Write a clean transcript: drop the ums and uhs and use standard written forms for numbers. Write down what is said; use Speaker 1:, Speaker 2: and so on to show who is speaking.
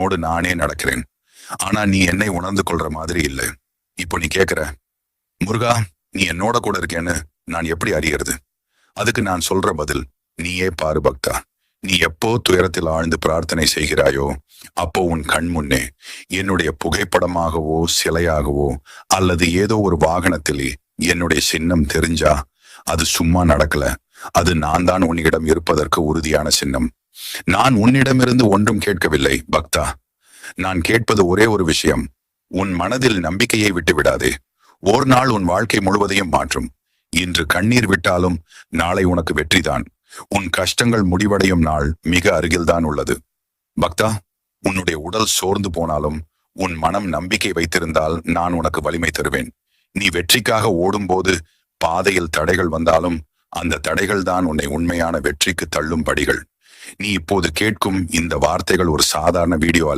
Speaker 1: ஓடு நானே நடக்கிறேன். ஆனா நீ என்னை உணர்ந்து கொள்ற மாதிரி இல்ல. இப்போ நீ கேக்குற, முருகா, நீ என்னோட கூட இருக்கேன்னு நான் எப்படி அறியறது? அதுக்கு நான் சொல்ற பதில், நீயே பாரு பக்தா. நீ எப்போ துயரத்தில் ஆழ்ந்து பிரார்த்தனை செய்கிறாயோ, அப்போ உன் கண் முன்னே என்னுடைய புகைப்படமாகவோ சிலையாகவோ அல்லது ஏதோ ஒரு வாகனத்திலே என்னுடைய சின்னம் தெரிஞ்சா, அது சும்மா நடக்கல. அது நான் தான் உன்னிடம் இருப்பதற்கு உறுதியான சின்னம். நான் உன்னிடமிருந்து ஒன்றும் கேட்கவில்லை பக்தா. நான் கேட்பது ஒரே ஒரு விஷயம். உன் மனதில் நம்பிக்கையை விட்டு விடாதே. ஓர் நாள் உன் வாழ்க்கை முழுவதையும் மாற்றும். இன்று கண்ணீர் விட்டாலும் நாளை உனக்கு வெற்றிதான். உன் கஷ்டங்கள் முடிவடையும் நாள் மிக அருகில்தான் உள்ளது. பக்தா, உன்னுடைய உடல் சோர்ந்து போனாலும் உன் மனம் நம்பிக்கை வைத்திருந்தால் நான் உனக்கு வலிமை தருவேன். நீ வெற்றிக்காக ஓடும்போது பாதையில் தடைகள் வந்தாலும் அந்த தடைகள் தான் உன்னை உண்மையான வெற்றிக்கு தள்ளும் படிகள். நீ இப்போது கேட்கும் இந்த வார்த்தைகள் ஒரு சாதாரண வீடியோ அல்ல.